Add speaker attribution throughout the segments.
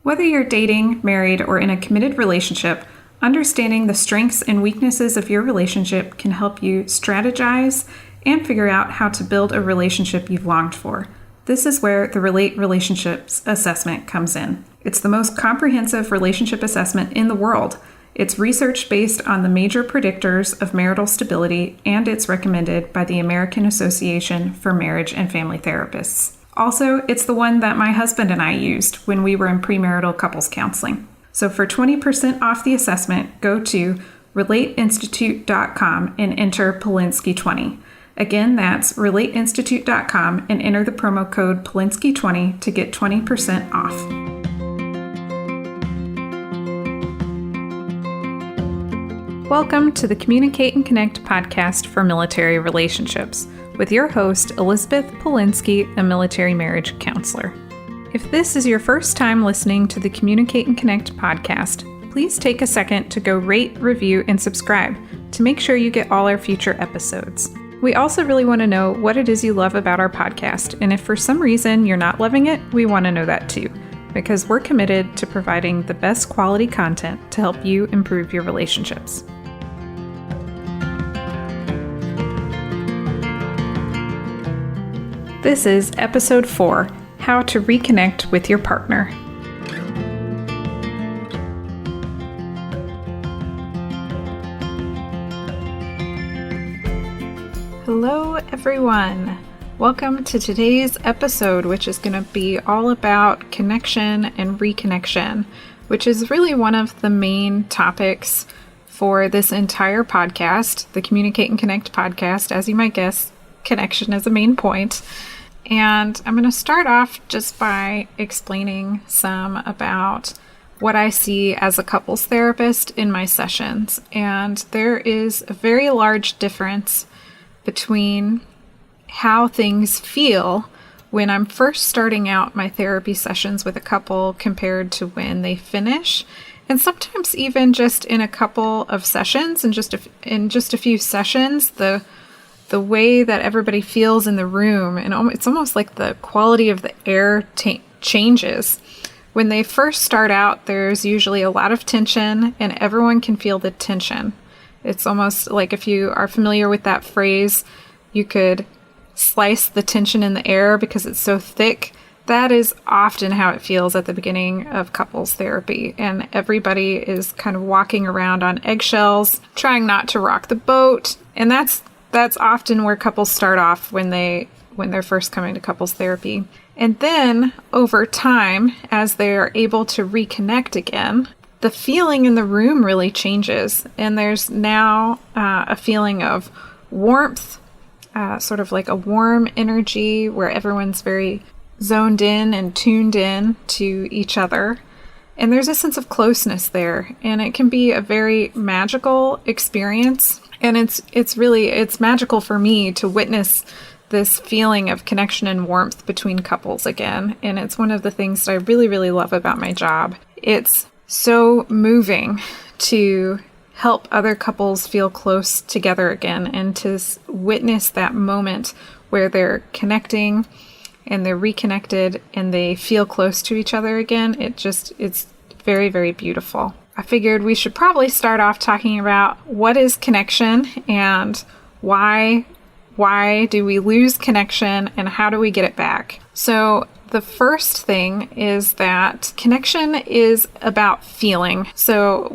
Speaker 1: Whether you're dating, married, or in a committed relationship, understanding the strengths and weaknesses of your relationship can help you strategize and figure out how to build a relationship you've longed for. This is where the Relate Relationships Assessment comes in. It's the most comprehensive relationship assessment in the world. It's research based on the major predictors of marital stability, and it's recommended by the American Association for Marriage and Family Therapists. Also, it's the one that my husband and I used when we were in premarital couples counseling. So for 20% off the assessment, go to relateinstitute.com and enter Polinsky20. Again, that's relateinstitute.com and enter the promo code Polinsky20 to get 20% off. Welcome to the Communicate and Connect podcast for military relationships with your host, Elizabeth Polinsky, a military marriage counselor. If this is your first time listening to the Communicate and Connect podcast, please take a second to go rate, review, and subscribe to make sure you get all our future episodes. We also really want to know what it is you love about our podcast, and if for some reason you're not loving it, we want to know that too, because we're committed to providing the best quality content to help you improve your relationships. This is episode 4, How to Reconnect with Your Partner. Hello, everyone. Welcome to today's episode, which is going to be all about connection and reconnection, which is really one of the main topics for this entire podcast, the Communicate and Connect podcast. As you might guess, connection is a main point. And I'm going to start off just by explaining some about what I see as a couples therapist in my sessions. And there is a very large difference between how things feel when I'm first starting out my therapy sessions with a couple compared to when they finish. And sometimes even just in a couple of sessions and in just a few sessions, the way that everybody feels in the room, and it's almost like the quality of the air changes. When they first start out, there's usually a lot of tension, and everyone can feel the tension. It's almost like, if you are familiar with that phrase, you could slice the tension in the air because it's so thick. That is often how it feels at the beginning of couples therapy, and everybody is kind of walking around on eggshells, trying not to rock the boat, and that's often where couples start off when they're first coming to couples therapy. And then over time, as they're able to reconnect again, the feeling in the room really changes. And there's now a feeling of warmth, sort of like a warm energy where everyone's very zoned in and tuned in to each other. And there's a sense of closeness there. And it can be a very magical experience. And it's magical for me to witness this feeling of connection and warmth between couples again. And it's one of the things that I really, really love about my job. It's so moving to help other couples feel close together again and to witness that moment where they're connecting and they're reconnected and they feel close to each other again. It's very, very beautiful. I figured we should probably start off talking about what is connection and why do we lose connection and how do we get it back? So the first thing is that connection is about feeling. So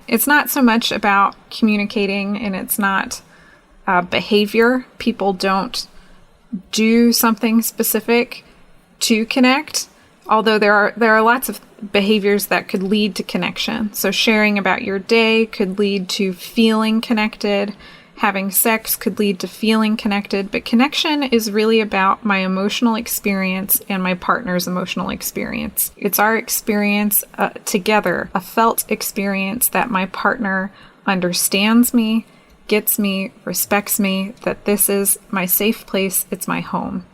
Speaker 1: it's not so much about communicating, and it's not behavior. People don't do something specific to connect, although there are lots of behaviors that could lead to connection. So sharing about your day could lead to feeling connected. Having sex could lead to feeling connected. But connection is really about my emotional experience and my partner's emotional experience. It's our experience together, a felt experience that my partner understands me, gets me, respects me, that this is my safe place, it's my home.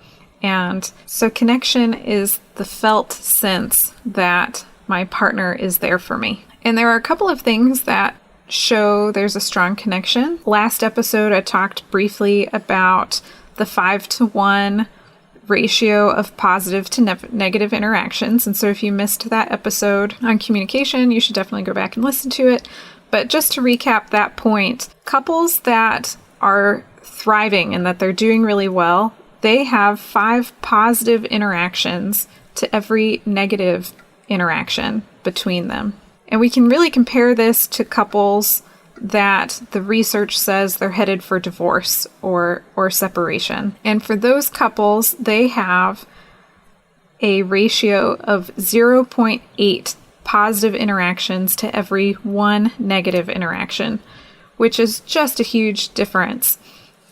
Speaker 1: And so connection is the felt sense that my partner is there for me. And there are a couple of things that show there's a strong connection. Last episode, I talked briefly about the 5-to-1 ratio of positive to negative interactions. And so if you missed that episode on communication, you should definitely go back and listen to it. But just to recap that point, couples that are thriving and that they're doing really well, they have 5 positive interactions to every negative interaction between them. And we can really compare this to couples that the research says they're headed for divorce or separation. And for those couples, they have a ratio of 0.8 positive interactions to every 1 negative interaction, which is just a huge difference.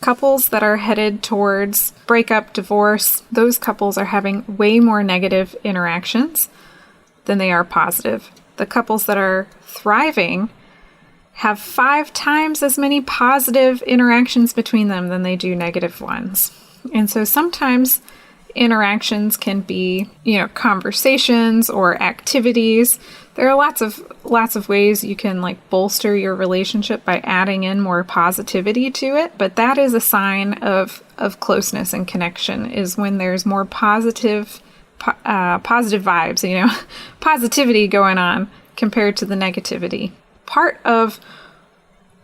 Speaker 1: Couples that are headed towards breakup, divorce, those couples are having way more negative interactions than they are positive. The couples that are thriving have 5 times as many positive interactions between them than they do negative ones. And so sometimes interactions can be, conversations or activities. There are lots of ways you can bolster your relationship by adding in more positivity to it. But that is a sign of closeness and connection, is when there's more positive vibes, positivity going on compared to the negativity. Part of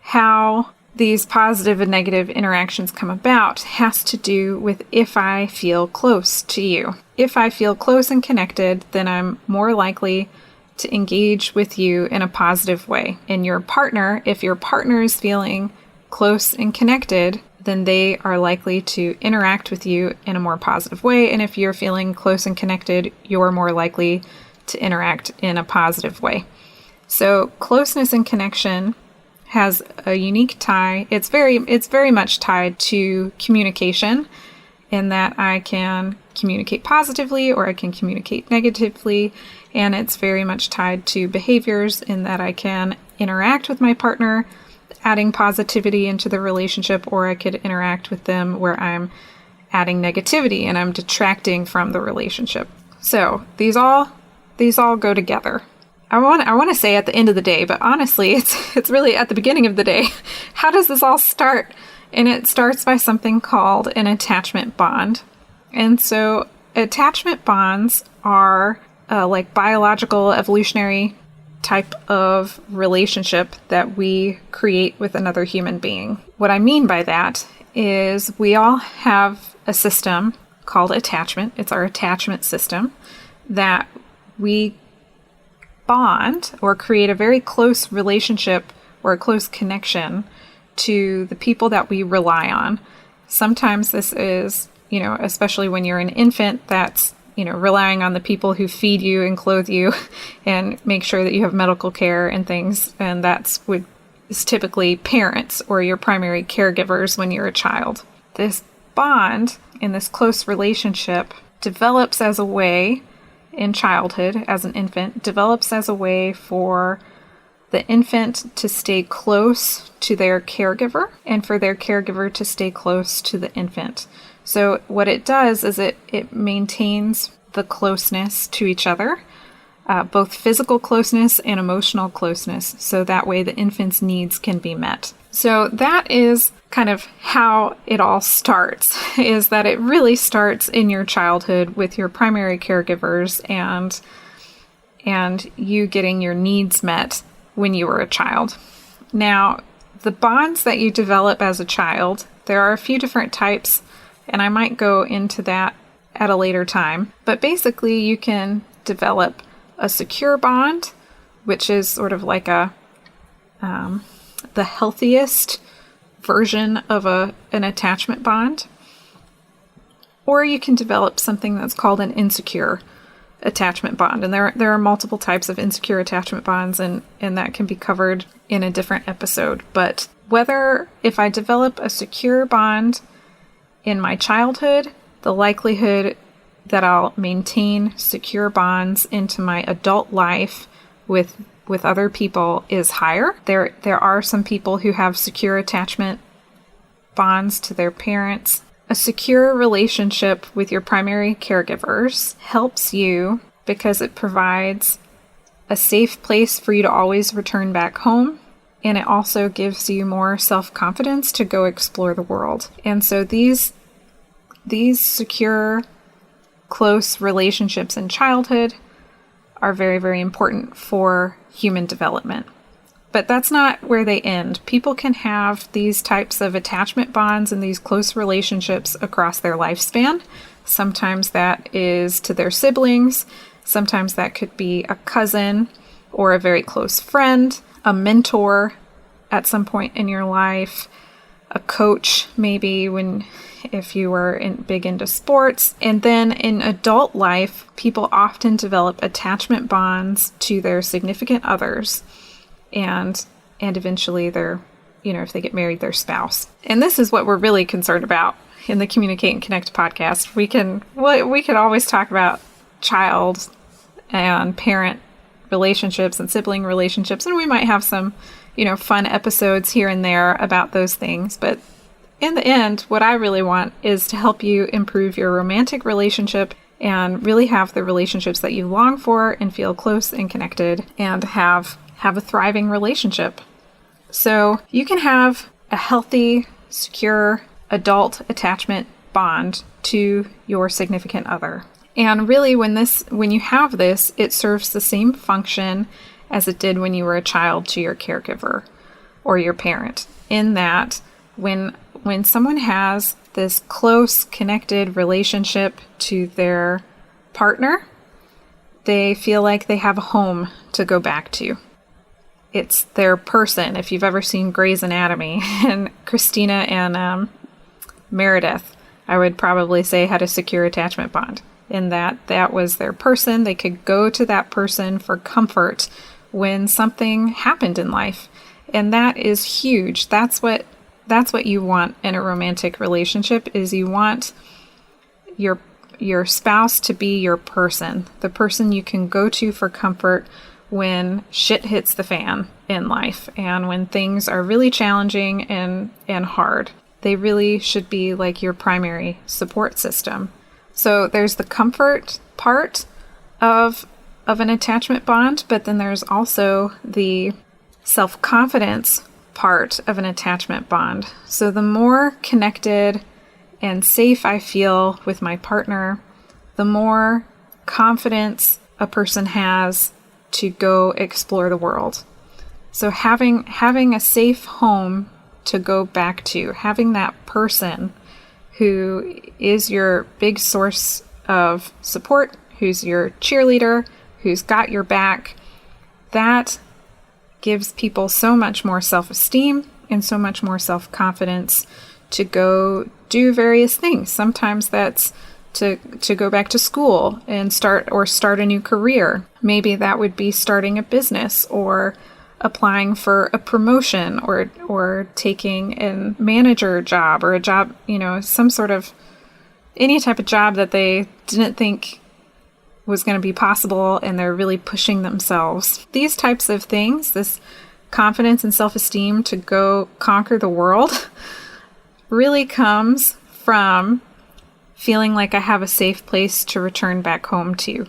Speaker 1: how these positive and negative interactions come about has to do with if I feel close to you. If I feel close and connected, then I'm more likely to engage with you in a positive way. And your partner, if your partner is feeling close and connected, then they are likely to interact with you in a more positive way. And if you're feeling close and connected, you're more likely to interact in a positive way. So closeness and connection has a unique tie. It's very much tied to communication, in that I can communicate positively or I can communicate negatively. And it's very much tied to behaviors, in that I can interact with my partner, adding positivity into the relationship, or I could interact with them where I'm adding negativity and I'm detracting from the relationship. So these all go together. I want to say at the end of the day, but honestly, it's really at the beginning of the day. How does this all start? And it starts by something called an attachment bond. And so attachment bonds are like biological, evolutionary type of relationship that we create with another human being. What I mean by that is we all have a system called attachment. It's our attachment system that we bond or create a very close relationship or a close connection to the people that we rely on. Sometimes this is, especially when you're an infant, that's, relying on the people who feed you and clothe you and make sure that you have medical care and things. And is typically parents or your primary caregivers when you're a child. This bond in this close relationship develops as a way in childhood, as an infant, develops as a way for the infant to stay close to their caregiver and for their caregiver to stay close to the infant. So what it does is it maintains the closeness to each other, both physical closeness and emotional closeness, so that way the infant's needs can be met. So that is kind of how it all starts, is that it really starts in your childhood with your primary caregivers and you getting your needs met when you were a child. Now, the bonds that you develop as a child, there are a few different types, and I might go into that at a later time. But basically, you can develop a secure bond, which is sort of like the healthiest version of an attachment bond. Or you can develop something that's called an insecure attachment bond. And there are multiple types of insecure attachment bonds, and that can be covered in a different episode. But if I develop a secure bond in my childhood, the likelihood that I'll maintain secure bonds into my adult life with other people is higher. There are some people who have secure attachment bonds to their parents. A secure relationship with your primary caregivers helps you because it provides a safe place for you to always return back home, and it also gives you more self-confidence to go explore the world. And so these secure close relationships in childhood are very, very important for human development. But that's not where they end. People can have these types of attachment bonds and these close relationships across their lifespan. Sometimes that is to their siblings. Sometimes that could be a cousin or a very close friend, a mentor at some point in your life, a coach maybe if you were big into sports. And then in adult life, people often develop attachment bonds to their significant others and eventually if they get married, their spouse. And this is what we're really concerned about in the Communicate and Connect podcast. We can always talk about child and parent relationships and sibling relationships, and we might have some fun episodes here and there about those things. But in the end, what I really want is to help you improve your romantic relationship and really have the relationships that you long for and feel close and connected and have a thriving relationship. So you can have a healthy, secure adult attachment bond to your significant other. And really when you have this, it serves the same function as it did when you were a child to your caregiver or your parent, in that when someone has this close, connected relationship to their partner, they feel like they have a home to go back to. It's their person. If you've ever seen Grey's Anatomy, and Christina and Meredith, I would probably say had a secure attachment bond, in that was their person. They could go to that person for comfort when something happened in life. And that is huge. That's what you want in a romantic relationship, is you want your spouse to be your person, the person you can go to for comfort when shit hits the fan in life and when things are really challenging and hard. They really should be like your primary support system. So there's the comfort part of an attachment bond, but then there's also the self-confidence part of an attachment bond. So the more connected and safe I feel with my partner, the more confidence a person has to go explore the world. So having a safe home to go back to, having that person who is your big source of support, who's your cheerleader, who's got your back, that gives people so much more self-esteem and so much more self-confidence to go do various things. Sometimes that's to go back to school and start a new career. Maybe that would be starting a business or applying for a promotion or taking a manager job or a job, some sort of any type of job that they didn't think was going to be possible, and they're really pushing themselves. These types of things, this confidence and self-esteem to go conquer the world, really comes from feeling like I have a safe place to return back home to,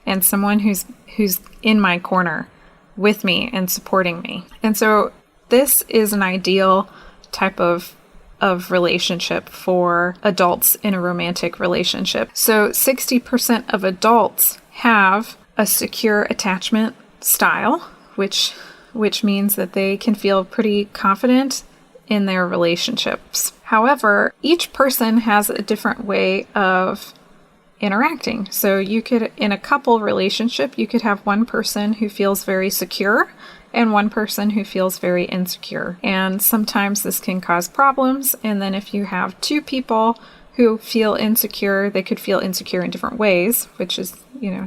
Speaker 1: and someone who's in my corner with me and supporting me. And so this is an ideal type of relationship for adults in a romantic relationship. So 60% of adults have a secure attachment style, which means that they can feel pretty confident in their relationships. However, each person has a different way of interacting. So you could, in a couple relationship, you could have one person who feels very secure and one person who feels very insecure. And sometimes this can cause problems. And then if you have two people who feel insecure, they could feel insecure in different ways, which is,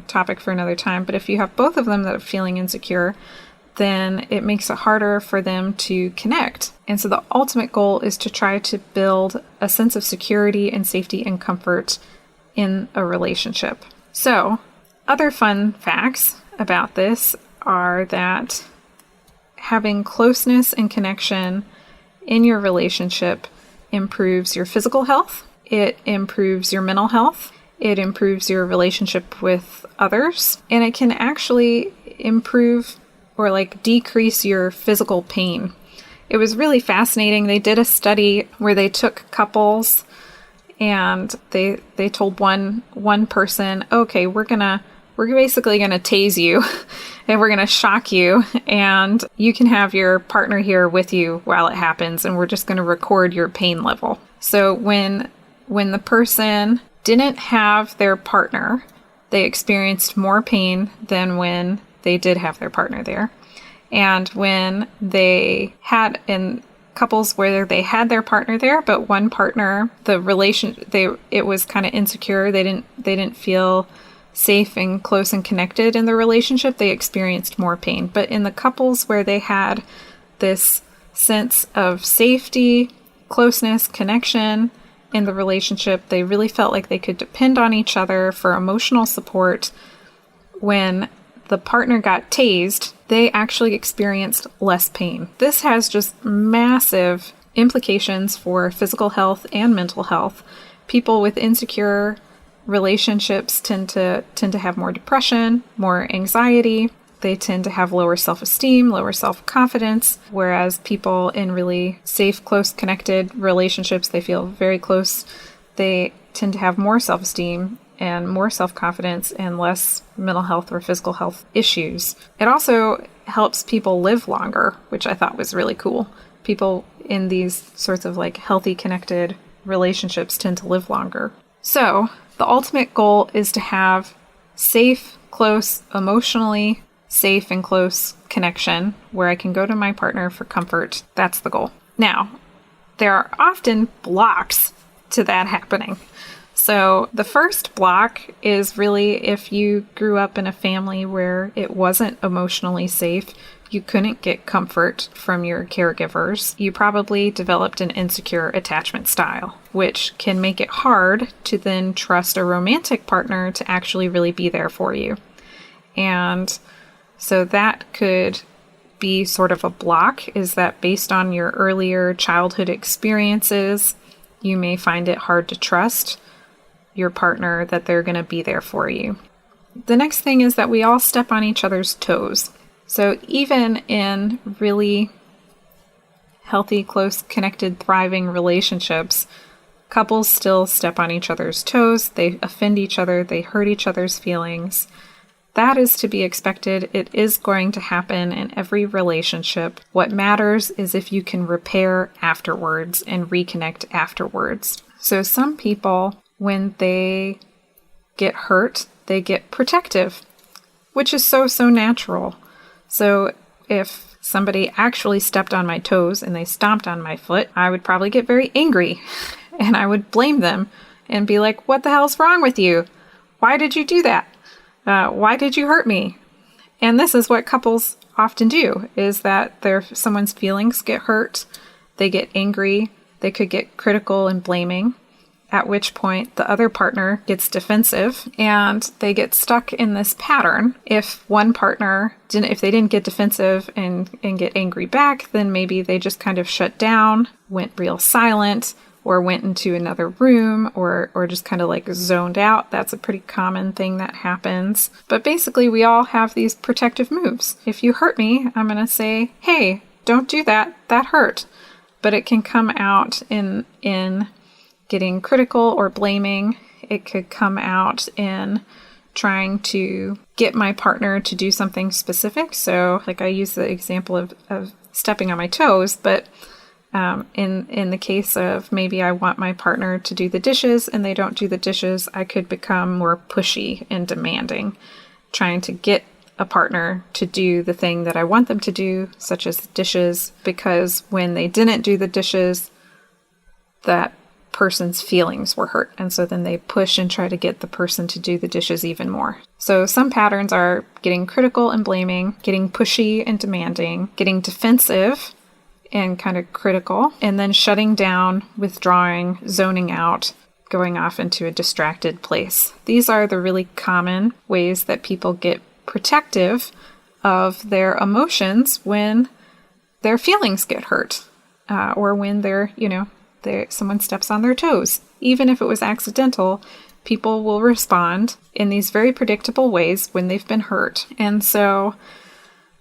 Speaker 1: topic for another time. But if you have both of them that are feeling insecure, then it makes it harder for them to connect. And so the ultimate goal is to try to build a sense of security and safety and comfort in a relationship. So, other fun facts about this are that having closeness and connection in your relationship improves your physical health, it improves your mental health, it improves your relationship with others, and it can actually improve or decrease your physical pain. It was really fascinating. They did a study where they took couples and they told one person, okay, we're basically gonna tase you and we're gonna shock you, and you can have your partner here with you while it happens, and we're just gonna record your pain level. So when the person didn't have their partner, they experienced more pain than when they did have their partner there. And when they had in couples where they had their partner there, but one partner, it was kind of insecure. They didn't feel safe and close and connected in the relationship. They experienced more pain. But in the couples where they had this sense of safety, closeness, connection in the relationship, they really felt like they could depend on each other for emotional support. When the partner got tased, they actually experienced less pain. This has just massive implications for physical health and mental health. People with insecure relationships tend to have more depression, more anxiety. They tend to have lower self-esteem, lower self-confidence, whereas people in really safe, close, connected relationships, they feel very close. They tend to have more self-esteem and more self-confidence and less mental health or physical health issues. It also helps people live longer, which I thought was really cool. People in these sorts of like healthy, connected relationships tend to live longer. So the ultimate goal is to have safe, close, emotionally safe and close connection where I can go to my partner for comfort. That's the goal. Now, there are often blocks to that happening. So the first block is really if you grew up in a family where it wasn't emotionally safe, you couldn't get comfort from your caregivers, you probably developed an insecure attachment style, which can make it hard to then trust a romantic partner to actually really be there for you. And so that could be sort of a block, is that based on your earlier childhood experiences, you may find it hard to trust your partner that they're going to be there for you. The next thing is that we all step on each other's toes. So even in really healthy, close, connected, thriving relationships, couples still step on each other's toes. They offend each other. They hurt each other's feelings. That is to be expected. It is going to happen in every relationship. What matters is if you can repair afterwards and reconnect afterwards. So some people, when they get hurt, they get protective, which is so natural. So if somebody actually stepped on my toes and they stomped on my foot, I would probably get very angry and I would blame them and be like, what the hell's wrong with you? Why did you do that? Why did you hurt me? And this is what couples often do, is that someone's feelings get hurt, they get angry, they could get critical and blaming, at which point the other partner gets defensive and they get stuck in this pattern. If one partner if they didn't get defensive and get angry back, then maybe they just kind of shut down, went real silent, or went into another room, or just kind of like zoned out. That's a pretty common thing that happens. But basically, we all have these protective moves. If you hurt me, I'm going to say, hey, don't do that. That hurt. But it can come out in getting critical or blaming. It could come out in trying to get my partner to do something specific. So like I use the example of stepping on my toes, but in the case of maybe I want my partner to do the dishes and they don't do the dishes, I could become more pushy and demanding, trying to get a partner to do the thing that I want them to do, such as dishes, because when they didn't do the dishes, that person's feelings were hurt. And so then they push and try to get the person to do the dishes even more. So some patterns are getting critical and blaming, getting pushy and demanding, getting defensive and kind of critical, and then shutting down, withdrawing, zoning out, going off into a distracted place. These are the really common ways that people get protective of their emotions when their feelings get hurt, or when someone steps on their toes. Even if it was accidental, people will respond in these very predictable ways when they've been hurt. And so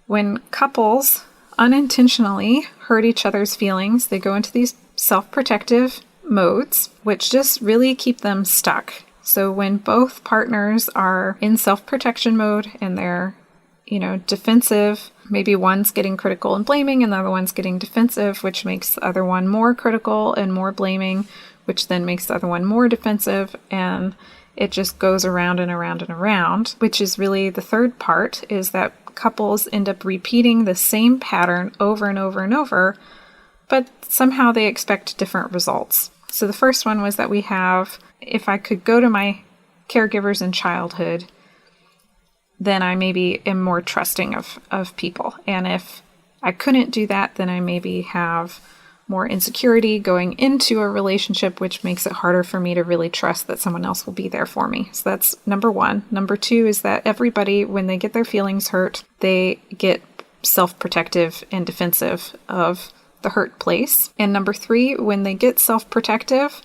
Speaker 1: when couples unintentionally hurt each other's feelings, they go into these self-protective modes, which just really keep them stuck. So when both partners are in self-protection mode and they're, defensive, maybe one's getting critical and blaming and the other one's getting defensive, which makes the other one more critical and more blaming, which then makes the other one more defensive, and it just goes around and around and around, which is really the third part, is that couples end up repeating the same pattern over and over and over, but somehow they expect different results. So the first one was that we have, if I could go to my caregivers in childhood, then I maybe am more trusting of people. And if I couldn't do that, then I maybe have more insecurity going into a relationship, which makes it harder for me to really trust that someone else will be there for me. So that's number one. Number two is that everybody, when they get their feelings hurt, they get self-protective and defensive of the hurt place. And number three, when they get self-protective,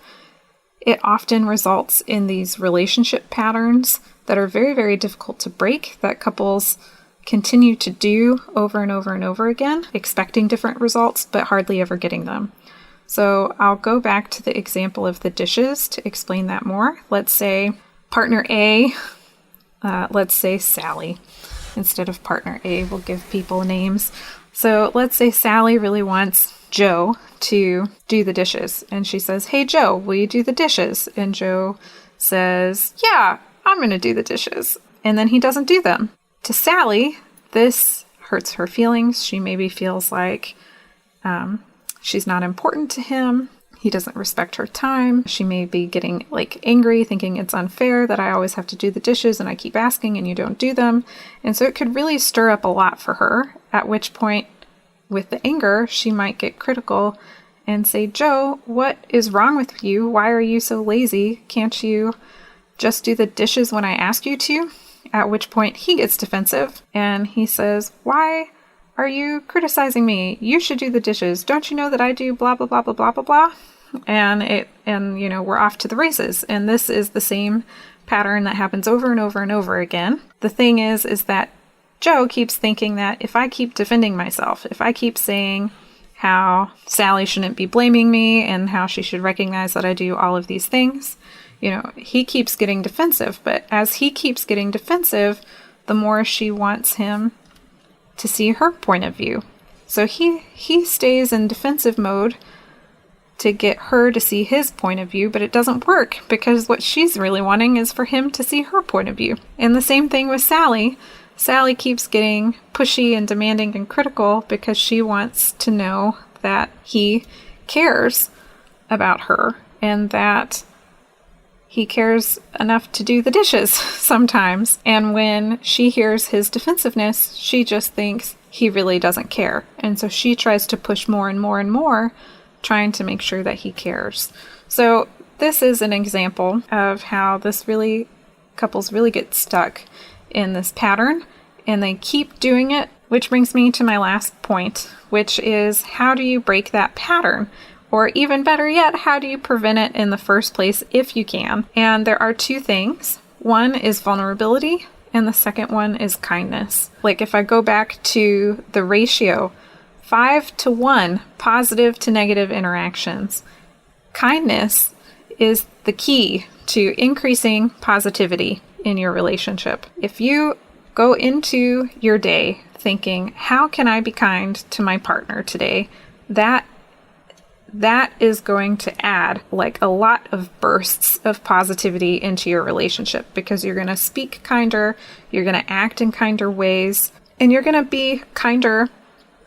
Speaker 1: it often results in these relationship patterns that are very, very difficult to break, that couples continue to do over and over and over again, expecting different results, but hardly ever getting them. So I'll go back to the example of the dishes to explain that more. Let's say partner A, let's say Sally. Instead of partner A, we'll give people names. So let's say Sally really wants Joe to do the dishes. And she says, "Hey, Joe, will you do the dishes?" And Joe says, "Yeah, I'm going to do the dishes." And then he doesn't do them. To Sally, this hurts her feelings. She maybe feels like she's not important to him. He doesn't respect her time. She may be getting angry, thinking it's unfair that I always have to do the dishes and I keep asking and you don't do them. And so it could really stir up a lot for her, at which point with the anger, she might get critical and say, "Joe, what is wrong with you? Why are you so lazy? Can't you just do the dishes when I ask you to?" At which point he gets defensive and he says, "Why are you criticizing me? You should do the dishes. Don't you know that I do blah, blah, blah, blah, blah, blah, blah?" And we're off to the races. And this is the same pattern that happens over and over and over again. The thing is that Joe keeps thinking that if I keep defending myself, if I keep saying how Sally shouldn't be blaming me and how she should recognize that I do all of these things, he keeps getting defensive. But as he keeps getting defensive, the more she wants him to see her point of view. So he stays in defensive mode to get her to see his point of view, but it doesn't work because what she's really wanting is for him to see her point of view. And the same thing with Sally. Sally keeps getting pushy and demanding and critical because she wants to know that he cares about her and that he cares enough to do the dishes sometimes. And when she hears his defensiveness, she just thinks he really doesn't care. And so she tries to push more and more and more, trying to make sure that he cares. So this is an example of how couples really get stuck in this pattern and they keep doing it, which brings me to my last point, which is how do you break that pattern? Or even better yet, how do you prevent it in the first place if you can? And there are two things. One is vulnerability, and the second one is kindness. Like if I go back to the ratio, 5-to-1 positive to negative interactions, kindness is the key to increasing positivity in your relationship. If you go into your day thinking, how can I be kind to my partner today? That is going to add a lot of bursts of positivity into your relationship because you're going to speak kinder, you're going to act in kinder ways, and you're going to be kinder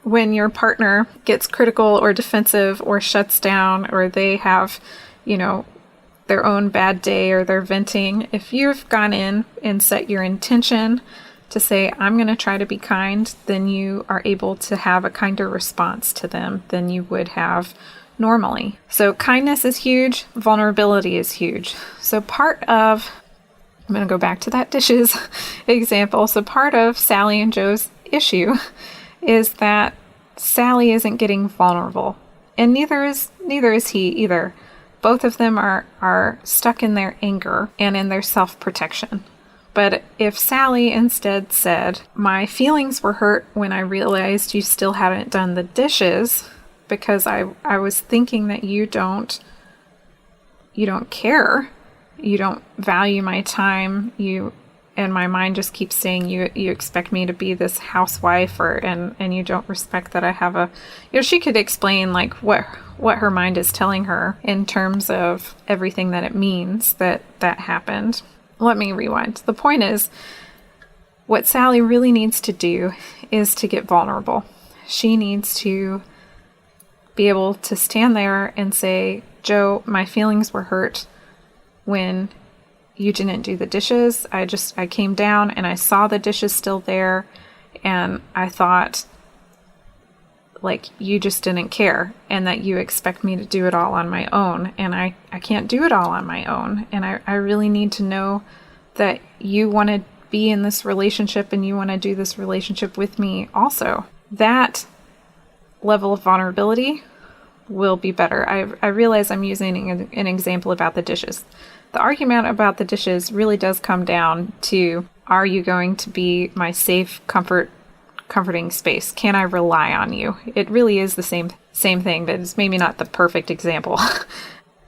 Speaker 1: when your partner gets critical or defensive or shuts down or they have, their own bad day or they're venting. If you've gone in and set your intention to say, I'm going to try to be kind, then you are able to have a kinder response to them than you would have normally. So kindness is huge. Vulnerability is huge. So I'm going to go back to that dishes example. So part of Sally and Joe's issue is that Sally isn't getting vulnerable, and neither is he either. Both of them are stuck in their anger and in their self-protection. But if Sally instead said, my feelings were hurt when I realized you still hadn't done the dishes because I was thinking that you don't you don't care. You don't value my time. And my mind just keeps saying you expect me to be this housewife, and you don't respect that I have a, she could explain like what her mind is telling her in terms of everything that it means that happened. Let me rewind. The point is, what Sally really needs to do is to get vulnerable. She needs to be able to stand there and say, Joe, my feelings were hurt when you didn't do the dishes. I came down and I saw the dishes still there, and I thought like you just didn't care, and that you expect me to do it all on my own, and I can't do it all on my own. And I really need to know that you want to be in this relationship and you want to do this relationship with me also. That level of vulnerability will be better. I realize I'm using an example about the dishes. The argument about the dishes really does come down to, are you going to be my safe, comforting space? Can I rely on you? It really is the same thing, but it's maybe not the perfect example.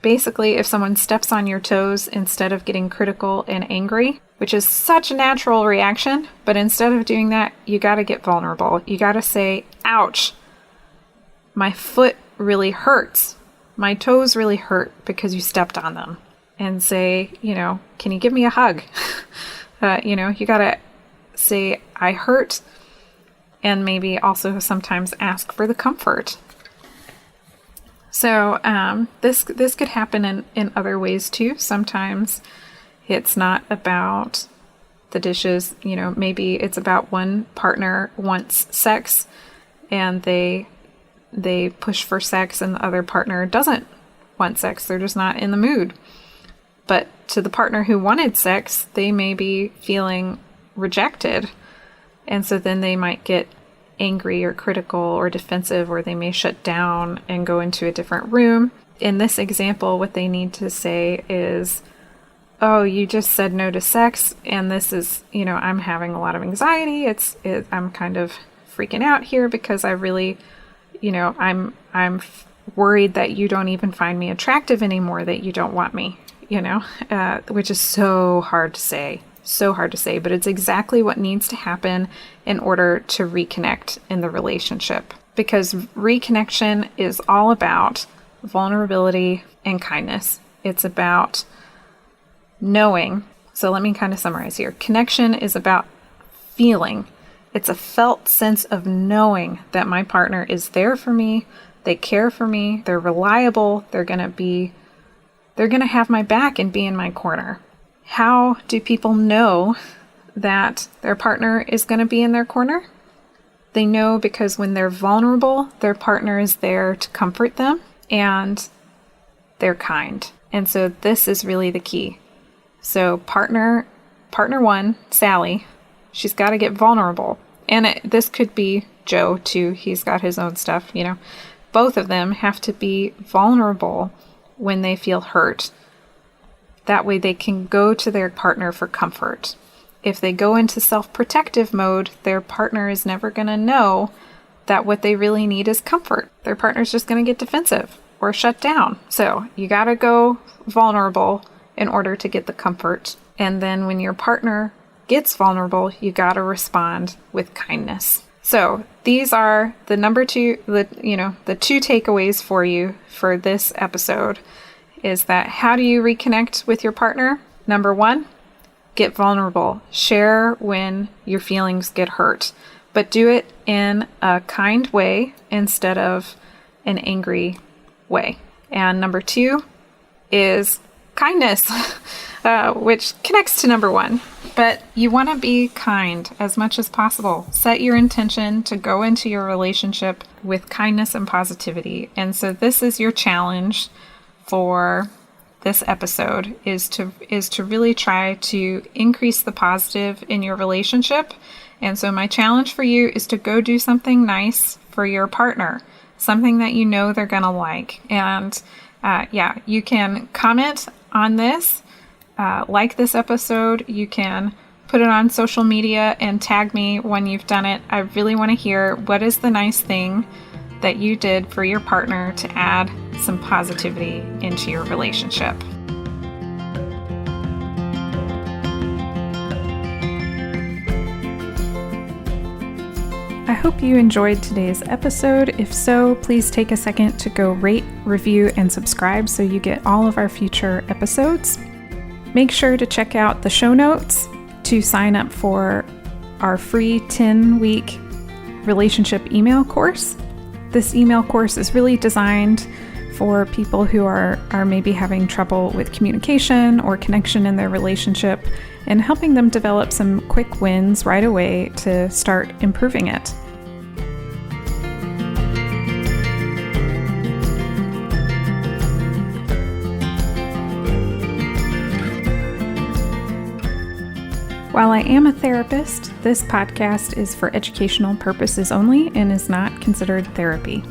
Speaker 1: Basically, if someone steps on your toes, instead of getting critical and angry, which is such a natural reaction, but instead of doing that, you got to get vulnerable. You got to say, ouch, my foot really hurts. My toes really hurt because you stepped on them. And say, can you give me a hug? You got to say, I hurt, and maybe also sometimes ask for the comfort. So this could happen in other ways too. Sometimes it's not about the dishes. Maybe it's about one partner wants sex and they push for sex, and the other partner doesn't want sex. They're just not in the mood. But to the partner who wanted sex, they may be feeling rejected. And so then they might get angry or critical or defensive, or they may shut down and go into a different room. In this example, what they need to say is, oh, you just said no to sex, and this is, I'm having a lot of anxiety. I'm kind of freaking out here because I really, I'm worried that you don't even find me attractive anymore, that you don't want me. Which is so hard to say, but it's exactly what needs to happen in order to reconnect in the relationship. Because reconnection is all about vulnerability and kindness. It's about knowing. So let me kind of summarize here. Connection is about feeling. It's a felt sense of knowing that my partner is there for me. They care for me. They're reliable. They're going to have my back and be in my corner. How do people know that their partner is going to be in their corner? They know because when they're vulnerable, their partner is there to comfort them, and they're kind. And so this is really the key. So partner one, Sally, she's got to get vulnerable. And this could be Joe too. He's got his own stuff, Both of them have to be vulnerable when they feel hurt. That way they can go to their partner for comfort. If they go into self-protective mode, their partner is never going to know that what they really need is comfort. Their partner's just going to get defensive or shut down. So you got to go vulnerable in order to get the comfort. And then when your partner gets vulnerable, you got to respond with kindness. So these are the the two takeaways for you for this episode is that how do you reconnect with your partner? Number one, get vulnerable. Share when your feelings get hurt, but do it in a kind way instead of an angry way. And number two is kindness, which connects to number one. But you want to be kind as much as possible. Set your intention to go into your relationship with kindness and positivity. And so this is your challenge for this episode, is to really try to increase the positive in your relationship. And so my challenge for you is to go do something nice for your partner, something that you know they're going to like. And you can comment on this. Like this episode, you can put it on social media and tag me when you've done it. I really want to hear what is the nice thing that you did for your partner to add some positivity into your relationship. I hope you enjoyed today's episode. If so, please take a second to go rate, review, and subscribe so you get all of our future episodes. Make sure to check out the show notes to sign up for our free 10-week relationship email course. This email course is really designed for people who are maybe having trouble with communication or connection in their relationship and helping them develop some quick wins right away to start improving it. While I am a therapist, this podcast is for educational purposes only and is not considered therapy.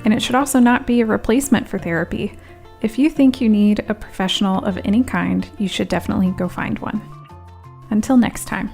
Speaker 1: And it should also not be a replacement for therapy. If you think you need a professional of any kind, you should definitely go find one. Until next time.